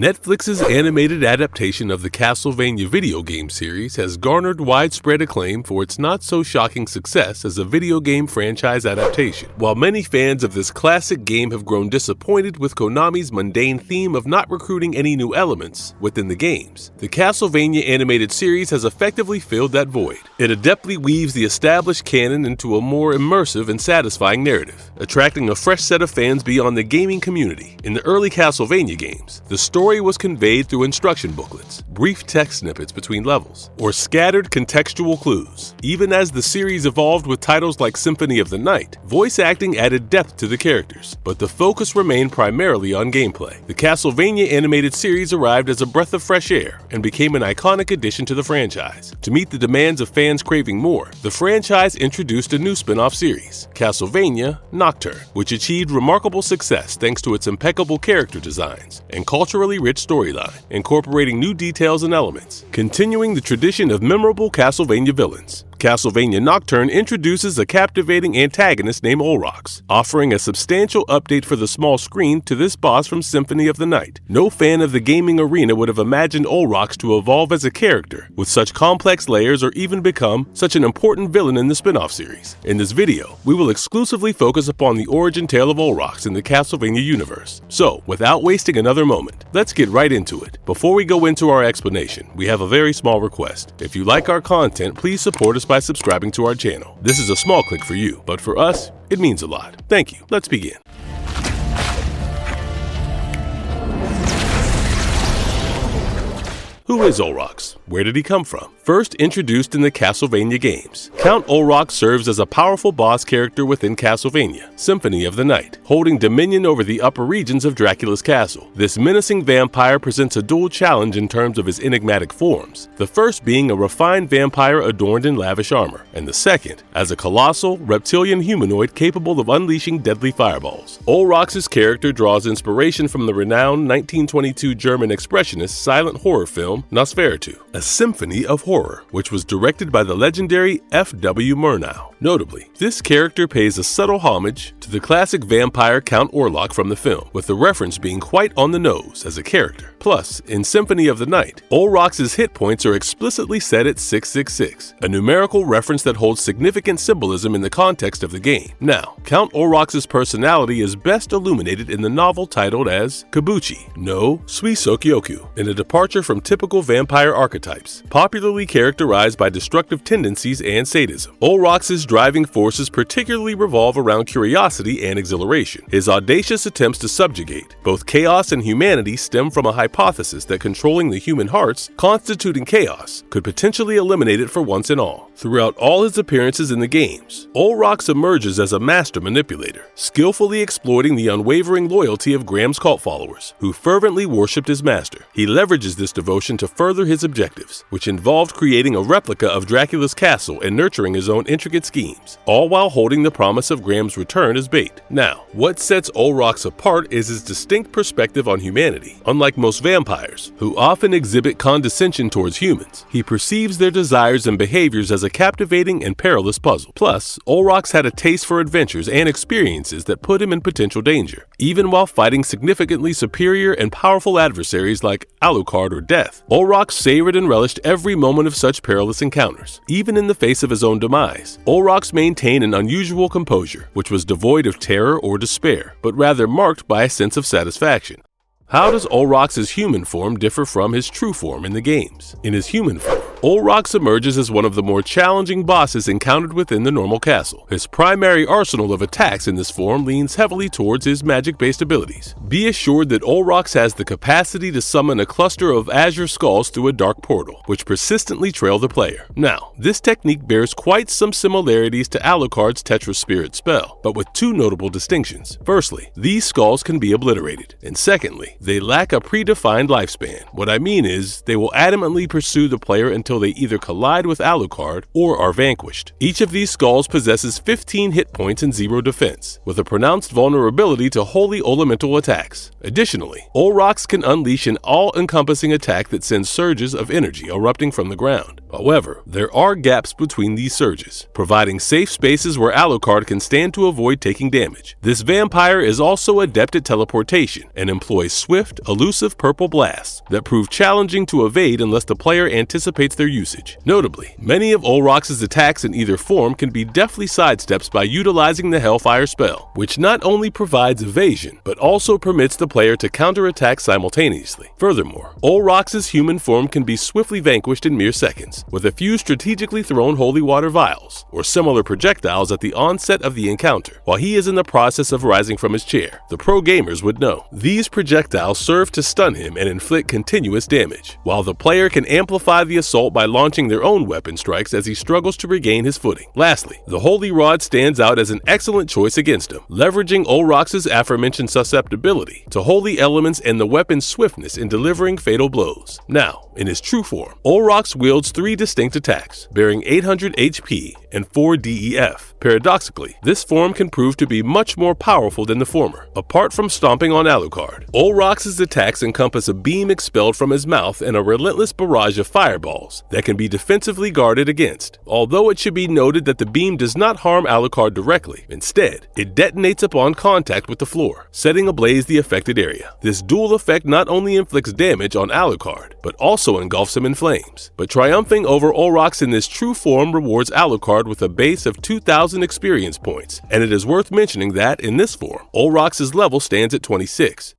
Netflix's animated adaptation of the Castlevania video game series has garnered widespread acclaim for its not-so-shocking success as a video game franchise adaptation. While many fans of this classic game have grown disappointed with Konami's mundane theme of not recruiting any new elements within the games, the Castlevania animated series has effectively filled that void. It adeptly weaves the established canon into a more immersive and satisfying narrative, attracting a fresh set of fans beyond the gaming community. In the early Castlevania games, the story was conveyed through instruction booklets, brief text snippets between levels, or scattered contextual clues. Even as the series evolved with titles like Symphony of the Night, voice acting added depth to the characters, but the focus remained primarily on gameplay. The Castlevania animated series arrived as a breath of fresh air and became an iconic addition to the franchise. To meet the demands of fans craving more, the franchise introduced a new spin-off series, Castlevania Nocturne, which achieved remarkable success thanks to its impeccable character designs and culturally rich storyline, incorporating new details and elements. Continuing the tradition of memorable Castlevania villains, Castlevania Nocturne introduces a captivating antagonist named Olrox, offering a substantial update for the small screen to this boss from Symphony of the Night. No fan of the gaming arena would have imagined Olrox to evolve as a character with such complex layers or even become such an important villain in the spin-off series. In this video, we will exclusively focus upon the origin tale of Olrox in the Castlevania universe. So, without wasting another moment, let's get right into it. Before we go into our explanation, we have a very small request. If you like our content, please support us by subscribing to our channel. This is a small click for you, but for us, it means a lot. Thank you. Let's begin. Who is Olrox? Where did he come from? First introduced in the Castlevania games, Count Olrox serves as a powerful boss character within Castlevania Symphony of the Night, holding dominion over the upper regions of Dracula's castle. This menacing vampire presents a dual challenge in terms of his enigmatic forms, the first being a refined vampire adorned in lavish armor, and the second as a colossal, reptilian humanoid capable of unleashing deadly fireballs. Olrox's character draws inspiration from the renowned 1922 German expressionist silent horror film Nosferatu, a symphony of horror, which was directed by the legendary F.W. Murnau. Notably, this character pays a subtle homage to the classic vampire Count Orlok from the film, with the reference being quite on the nose as a character. Plus, in Symphony of the Night, Olrox's hit points are explicitly set at 666, a numerical reference that holds significant symbolism in the context of the game. Now, Count Olrox's personality is best illuminated in the novel titled as Kabuchi no Suisokyoku, in a departure from typical vampire archetypes, popularly characterized by destructive tendencies and sadism. Olrox's driving forces particularly revolve around curiosity and exhilaration. His audacious attempts to subjugate both chaos and humanity stem from a hypothesis that controlling the human hearts, constituting chaos, could potentially eliminate it for once and all. Throughout all his appearances in the games, Olrox emerges as a master manipulator, skillfully exploiting the unwavering loyalty of Graham's cult followers, who fervently worshipped his master. He leverages this devotion to further his objectives, which involved creating a replica of Dracula's castle and nurturing his own intricate schemes, all while holding the promise of Graham's return as bait. Now, what sets Olrox apart is his distinct perspective on humanity. Unlike most vampires, who often exhibit condescension towards humans, he perceives their desires and behaviors as a captivating and perilous puzzle. Plus, Olrox had a taste for adventures and experiences that put him in potential danger, even while fighting significantly superior and powerful adversaries like Alucard or Death. Olrox savored and relished every moment of such perilous encounters, even in the face of his own demise. Olrox maintained an unusual composure, which was devoid of terror or despair, but rather marked by a sense of satisfaction. How does Olrox's human form differ from his true form in the games? In his human form, Olrox emerges as one of the more challenging bosses encountered within the normal castle. His primary arsenal of attacks in this form leans heavily towards his magic-based abilities. Be assured that Olrox has the capacity to summon a cluster of azure skulls through a dark portal, which persistently trail the player. Now, this technique bears quite some similarities to Alucard's Tetra Spirit spell, but with two notable distinctions. Firstly, these skulls can be obliterated, and secondly, they lack a predefined lifespan. What I mean is, they will adamantly pursue the player until until they either collide with Alucard or are vanquished. Each of these skulls possesses 15 hit points and 0 defense, with a pronounced vulnerability to holy elemental attacks. Additionally, Olrox can unleash an all-encompassing attack that sends surges of energy erupting from the ground. However, there are gaps between these surges, providing safe spaces where Alucard can stand to avoid taking damage. This vampire is also adept at teleportation and employs swift, elusive purple blasts that prove challenging to evade unless the player anticipates their usage. Notably, many of Olrox's attacks in either form can be deftly sidesteps by utilizing the Hellfire spell, which not only provides evasion, but also permits the player to counterattack simultaneously. Furthermore, Olrox's human form can be swiftly vanquished in mere seconds, with a few strategically thrown holy water vials or similar projectiles at the onset of the encounter, while he is in the process of rising from his chair. The pro gamers would know. These projectiles serve to stun him and inflict continuous damage, while the player can amplify the assault by launching their own weapon strikes as he struggles to regain his footing. Lastly, the Holy Rod stands out as an excellent choice against him, leveraging Olrox's aforementioned susceptibility to holy elements and the weapon's swiftness in delivering fatal blows. Now, in his true form, Olrox wields 3 distinct attacks, bearing 800 HP and 4 DEF. Paradoxically, this form can prove to be much more powerful than the former. Apart from stomping on Alucard, Olrox's attacks encompass a beam expelled from his mouth and a relentless barrage of fireballs that can be defensively guarded against. Although it should be noted that the beam does not harm Alucard directly. Instead, it detonates upon contact with the floor, setting ablaze the affected area. This dual effect not only inflicts damage on Alucard, but also engulfs him in flames. But triumphing over Olrox in this true form rewards Alucard with a base of 2,000 experience points, and it is worth mentioning that, in this form, Olrox's level stands at 26.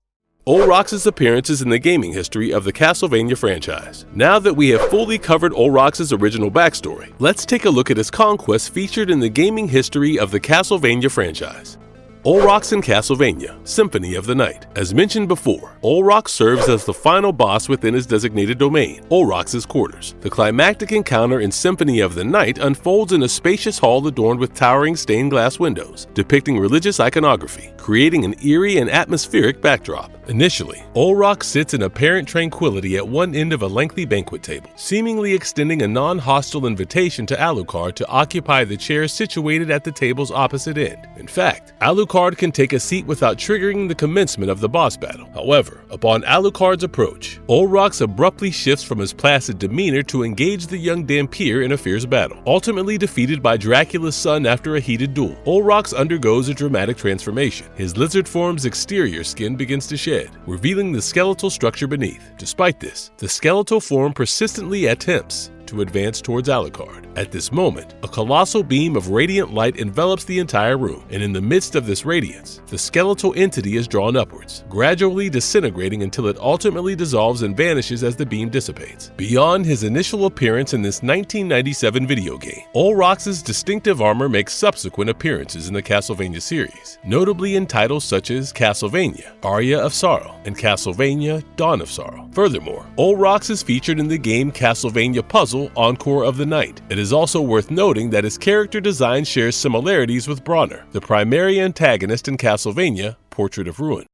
Olrox's appearances in the gaming history of the Castlevania franchise. Now that we have fully covered Olrox's original backstory, let's take a look at his conquests featured in the gaming history of the Castlevania franchise. Olrox in Castlevania, Symphony of the Night. As mentioned before, Olrox serves as the final boss within his designated domain, Olrox's quarters. The climactic encounter in Symphony of the Night unfolds in a spacious hall adorned with towering stained glass windows, depicting religious iconography, creating an eerie and atmospheric backdrop. Initially, Olrox sits in apparent tranquility at one end of a lengthy banquet table, seemingly extending a non-hostile invitation to Alucard to occupy the chair situated at the table's opposite end. In fact, Alucard can take a seat without triggering the commencement of the boss battle. However, upon Alucard's approach, Olrox abruptly shifts from his placid demeanor to engage the young Dhampir in a fierce battle. Ultimately defeated by Dracula's son after a heated duel, Olrox undergoes a dramatic transformation. His lizard form's exterior skin begins to shed, revealing the skeletal structure beneath. Despite this, the skeletal form persistently attempts to advance towards Alucard. At this moment, a colossal beam of radiant light envelops the entire room, and in the midst of this radiance, the skeletal entity is drawn upwards, gradually disintegrating until it ultimately dissolves and vanishes as the beam dissipates. Beyond his initial appearance in this 1997 video game, Olrox's distinctive armor makes subsequent appearances in the Castlevania series, notably in titles such as Castlevania, Aria of Sorrow, and Castlevania, Dawn of Sorrow. Furthermore, Olrox is featured in the game Castlevania Puzzle Encore of the Night. It is also worth noting that his character design shares similarities with Bronner, the primary antagonist in Castlevania, Portrait of Ruin.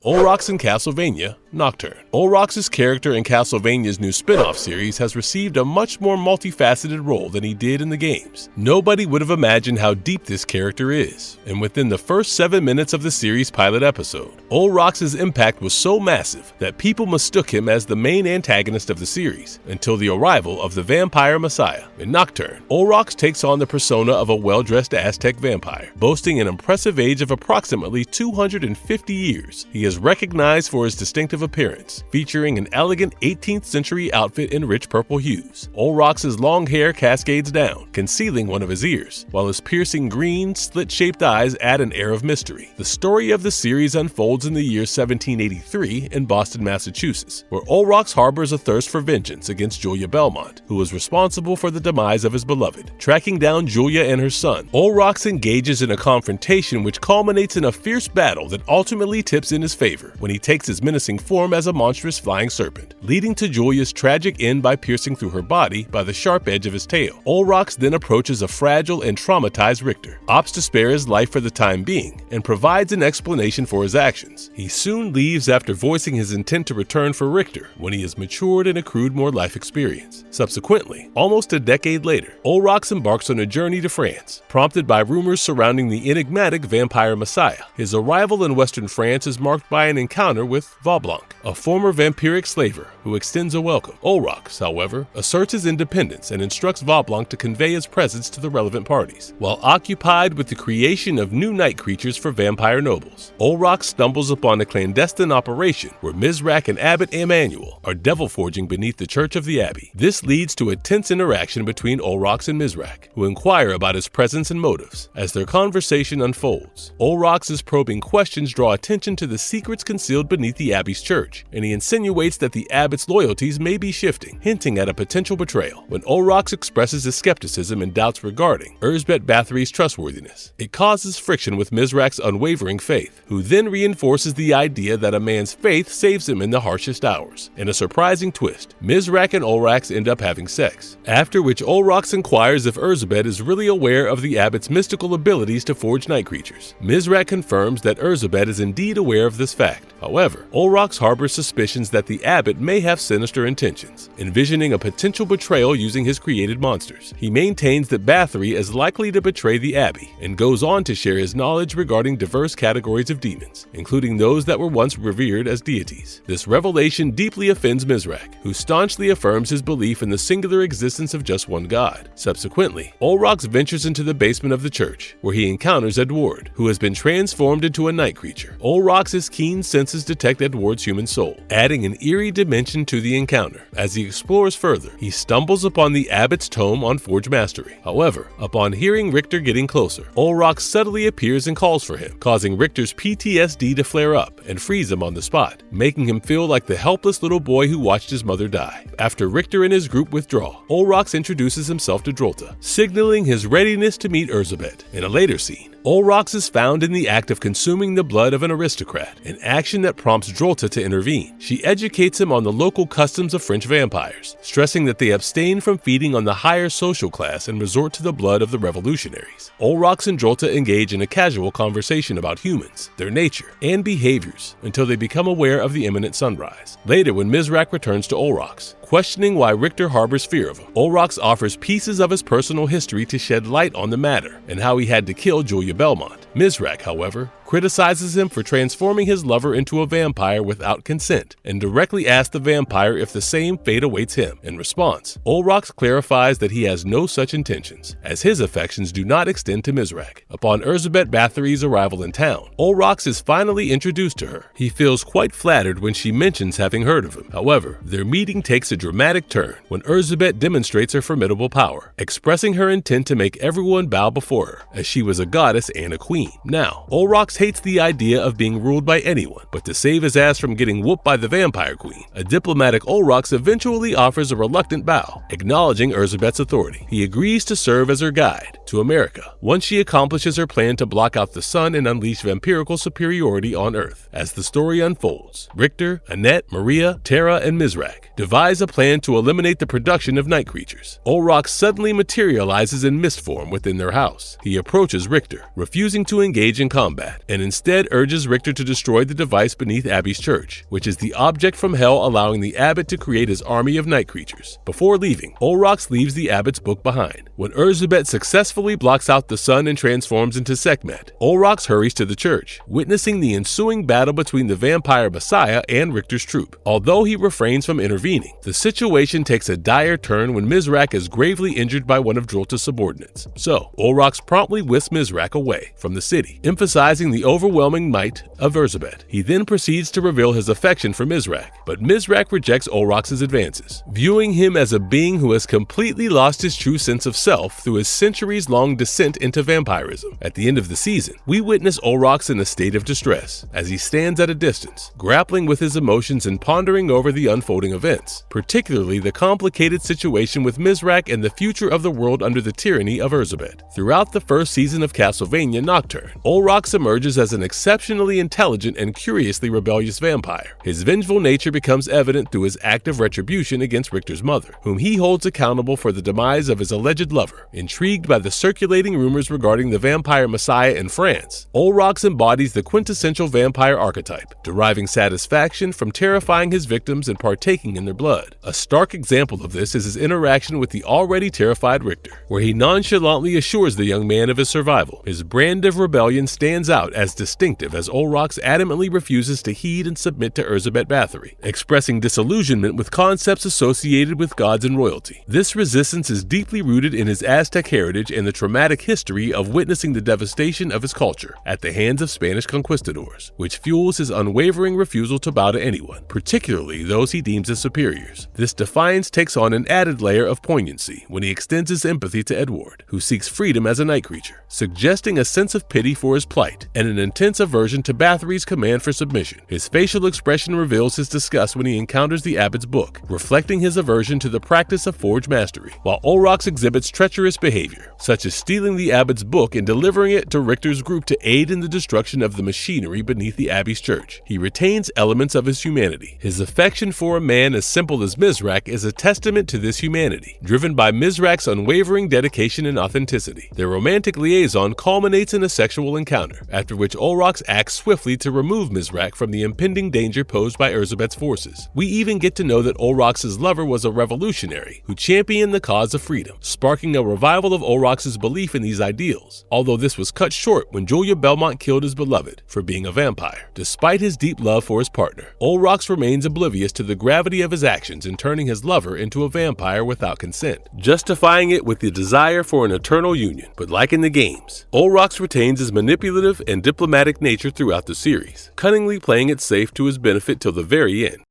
Olrox in Castlevania, Nocturne. Olrox's character in Castlevania's new spin-off series has received a much more multifaceted role than he did in the games. Nobody would have imagined how deep this character is, and within the first 7 minutes of the series' pilot episode, Olrox's impact was so massive that people mistook him as the main antagonist of the series, until the arrival of the Vampire Messiah. In Nocturne, Olrox takes on the persona of a well-dressed Aztec vampire, boasting an impressive age of approximately 250 years. He is recognized for his distinctive appearance, featuring an elegant 18th century outfit in rich purple hues. Olrox's long hair cascades down, concealing one of his ears, while his piercing green, slit-shaped eyes add an air of mystery. The story of the series unfolds in the year 1783 in Boston, Massachusetts, where Olrox harbors a thirst for vengeance against Julia Belmont, who was responsible for the demise of his beloved. Tracking down Julia and her son, Olrox engages in a confrontation which culminates in a fierce battle that ultimately tips in his favor when he takes his menacing form as a monstrous flying serpent, leading to Julia's tragic end by piercing through her body by the sharp edge of his tail. Olrox then approaches a fragile and traumatized Richter, opts to spare his life for the time being, and provides an explanation for his actions. He soon leaves after voicing his intent to return for Richter when he has matured and accrued more life experience. Subsequently, almost a decade later, Olrox embarks on a journey to France, prompted by rumors surrounding the enigmatic vampire Messiah. His arrival in Western France is marked by an encounter with Vaublanc, a former vampiric slaver who extends a welcome. Olrox, however, asserts his independence and instructs Vaublanc to convey his presence to the relevant parties. While occupied with the creation of new night creatures for vampire nobles, Olrox stumbles upon a clandestine operation where Mizrak and Abbot Emmanuel are devil forging beneath the church of the abbey. This leads to a tense interaction between Olrox and Mizrak, who inquire about his presence and motives. As their conversation unfolds, Olrox's probing questions draw attention to the secrets concealed beneath the abbey's church, and he insinuates that the abbot's loyalties may be shifting, hinting at a potential betrayal. When Olrox expresses his skepticism and doubts regarding Erzsébet Bathory's trustworthiness, it causes friction with Mizrak's unwavering faith, who then reinforces the idea that a man's faith saves him in the harshest hours. In a surprising twist, Mizrak and Olrox end up having sex, after which Olrox inquires if Erzsébet is really aware of the abbot's mystical abilities to forge night creatures. Mizrak confirms that Erzsébet is indeed aware of this fact. However, Olrox harbors suspicions that the abbot may have sinister intentions, envisioning a potential betrayal using his created monsters. He maintains that Bathory is likely to betray the abbey, and goes on to share his knowledge regarding diverse categories of demons, including those that were once revered as deities. This revelation deeply offends Mizrak, who staunchly affirms his belief in the singular existence of just one god. Subsequently, Olrox ventures into the basement of the church, where he encounters Edward, who has been transformed into a night creature. Olrox's keen senses detect Edward's human soul, adding an eerie dimension to the encounter. As he explores further, he stumbles upon the abbot's tome on forge mastery. However, upon hearing Richter getting closer, Olrox subtly appears and calls for him, causing Richter's PTSD to flare up and freeze him on the spot, making him feel like the helpless little boy who watched his mother die. After Richter and his group withdraw, Olrox introduces himself to Drolta, signaling his readiness to meet Erzsébet. In a later scene, Olrox is found in the act of consuming the blood of an aristocrat, an action that prompts Drolta to intervene. She educates him on the local customs of French vampires, stressing that they abstain from feeding on the higher social class and resort to the blood of the revolutionaries. Olrox and Drolta engage in a casual conversation about humans, their nature, and behaviors until they become aware of the imminent sunrise. Later, when Mizrak returns to Olrox, questioning why Richter harbors fear of him, Olrox offers pieces of his personal history to shed light on the matter and how he had to kill Julia Belmont. Mizrak, however, criticizes him for transforming his lover into a vampire without consent and directly asks the vampire if the same fate awaits him. In response, Olrox clarifies that he has no such intentions, as his affections do not extend to Mizrak. Upon Erzsébet Bathory's arrival in town, Olrox is finally introduced to her. He feels quite flattered when she mentions having heard of him. However, their meeting takes a dramatic turn when Erzsébet demonstrates her formidable power, expressing her intent to make everyone bow before her, as she was a goddess and a queen. Now, Olrox hates the idea of being ruled by anyone, but to save his ass from getting whooped by the vampire queen, a diplomatic Olrox eventually offers a reluctant bow, acknowledging Erzsébet's authority. He agrees to serve as her guide to America once she accomplishes her plan to block out the sun and unleash vampirical superiority on Earth. As the story unfolds, Richter, Annette, Maria, Tara, and Mizrak devise a plan to eliminate the production of night creatures. Olrox suddenly materializes in mist form within their house. He approaches Richter, refusing to engage in combat, and instead urges Richter to destroy the device beneath Abbey's church, which is the object from hell allowing the abbot to create his army of night creatures. Before leaving, Olrox leaves the abbot's book behind. When Erzsébet successfully blocks out the sun and transforms into Sekhmet, Olrox hurries to the church, witnessing the ensuing battle between the vampire Messiah and Richter's troop. Although he refrains from intervening, the situation takes a dire turn when Mizrak is gravely injured by one of Drolta's subordinates. So, Olrox promptly whisks Mizrak away from the city, emphasizing the overwhelming might of Erzsébet. He then proceeds to reveal his affection for Mizrak, but Mizrak rejects Olrox's advances, viewing him as a being who has completely lost his true sense of self through his centuries-long descent into vampirism. At the end of the season, we witness Olrox in a state of distress, as he stands at a distance, grappling with his emotions and pondering over the unfolding events, particularly the complicated situation with Mizrak and the future of the world under the tyranny of Erzsébet. Throughout the first season of Castlevania Nocturne, Olrox emerges emerges as an exceptionally intelligent and curiously rebellious vampire. His vengeful nature becomes evident through his act of retribution against Richter's mother, whom he holds accountable for the demise of his alleged lover. Intrigued by the circulating rumors regarding the vampire messiah in France, Olrox embodies the quintessential vampire archetype, deriving satisfaction from terrifying his victims and partaking in their blood. A stark example of this is his interaction with the already terrified Richter, where he nonchalantly assures the young man of his survival. His brand of rebellion stands out as distinctive as Olrox adamantly refuses to heed and submit to Elizabeth Bathory, expressing disillusionment with concepts associated with gods and royalty. This resistance is deeply rooted in his Aztec heritage and the traumatic history of witnessing the devastation of his culture at the hands of Spanish conquistadors, which fuels his unwavering refusal to bow to anyone, particularly those he deems as superiors. This defiance takes on an added layer of poignancy when he extends his empathy to Edward, who seeks freedom as a night creature, suggesting a sense of pity for his plight and an intense aversion to Bathory's command for submission. His facial expression reveals his disgust when he encounters the abbot's book, reflecting his aversion to the practice of forge mastery, while Olrox exhibits treacherous behavior, such as stealing the abbot's book and delivering it to Richter's group to aid in the destruction of the machinery beneath the abbey's church. He retains elements of his humanity. His affection for a man as simple as Mizrak is a testament to this humanity, driven by Mizrak's unwavering dedication and authenticity. Their romantic liaison culminates in a sexual encounter, after which Olrox acts swiftly to remove Mizrak from the impending danger posed by Elizabeth's forces. We even get to know that Olrox's lover was a revolutionary who championed the cause of freedom, sparking a revival of Olrox's belief in these ideals, although this was cut short when Julia Belmont killed his beloved for being a vampire. Despite his deep love for his partner, Olrox remains oblivious to the gravity of his actions in turning his lover into a vampire without consent, justifying it with the desire for an eternal union. But like in the games, Olrox retains his manipulative and diplomatic nature throughout the series, cunningly playing it safe to his benefit till the very end.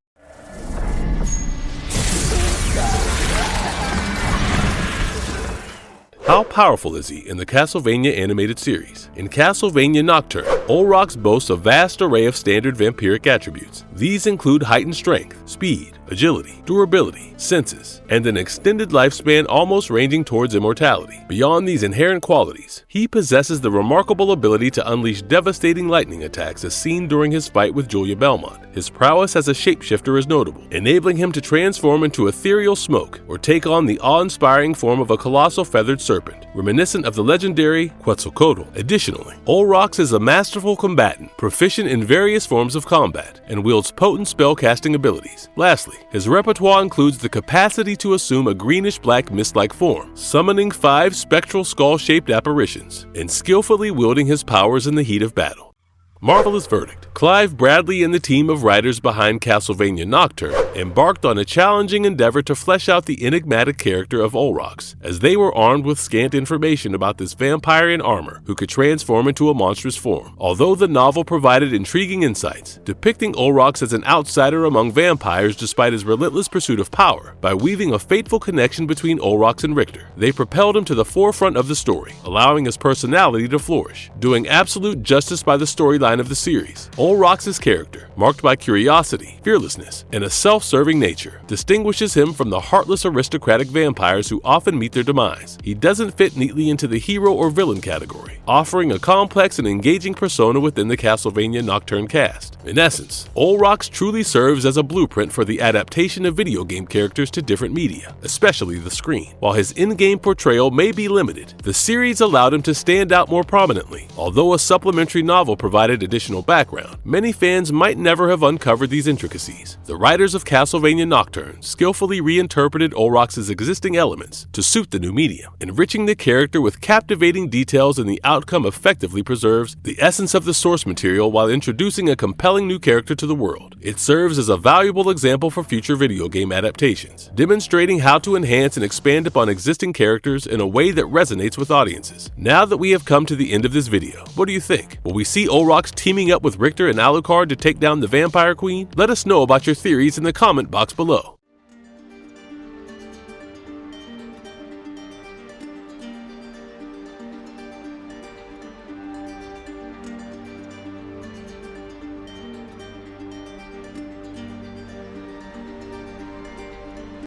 How powerful is he in the Castlevania animated series? In Castlevania Nocturne, Olrox boasts a vast array of standard vampiric attributes. These include heightened strength, speed, agility, durability, senses, and an extended lifespan almost ranging towards immortality. Beyond these inherent qualities, he possesses the remarkable ability to unleash devastating lightning attacks as seen during his fight with Julia Belmont. His prowess as a shapeshifter is notable, enabling him to transform into ethereal smoke or take on the awe-inspiring form of a colossal feathered serpent, reminiscent of the legendary Quetzalcoatl. Additionally, Olrox is a masterful combatant, proficient in various forms of combat, and wields potent spell-casting abilities. Lastly, his repertoire includes the capacity to assume a greenish-black mist-like form, summoning 5 spectral skull-shaped apparitions, and skillfully wielding his powers in the heat of battle. Marvelous verdict. Clive Bradley and the team of writers behind Castlevania Nocturne embarked on a challenging endeavor to flesh out the enigmatic character of Olrox, as they were armed with scant information about this vampire in armor who could transform into a monstrous form. Although the novel provided intriguing insights, depicting Olrox as an outsider among vampires despite his relentless pursuit of power, by weaving a fateful connection between Olrox and Richter, they propelled him to the forefront of the story, allowing his personality to flourish, doing absolute justice by the storyline of the series. Olrox's character, marked by curiosity, fearlessness, and a self-serving nature, distinguishes him from the heartless aristocratic vampires who often meet their demise. He doesn't fit neatly into the hero or villain category, offering a complex and engaging persona within the Castlevania Nocturne cast. In essence, Olrox truly serves as a blueprint for the adaptation of video game characters to different media, especially the screen. While his in-game portrayal may be limited, the series allowed him to stand out more prominently. Although a supplementary novel provided additional background, many fans might never have uncovered these intricacies. The writers of Castlevania Nocturne skillfully reinterpreted Olrox's existing elements to suit the new medium, enriching the character with captivating details, and the outcome effectively preserves the essence of the source material while introducing a compelling new character to the world. It serves as a valuable example for future video game adaptations, demonstrating how to enhance and expand upon existing characters in a way that resonates with audiences. Now that we have come to the end of this video, what do you think? Will we see Olrox teaming up with Richter and Alucard to take down the Vampire Queen? Let us know about your theories in the comment box below.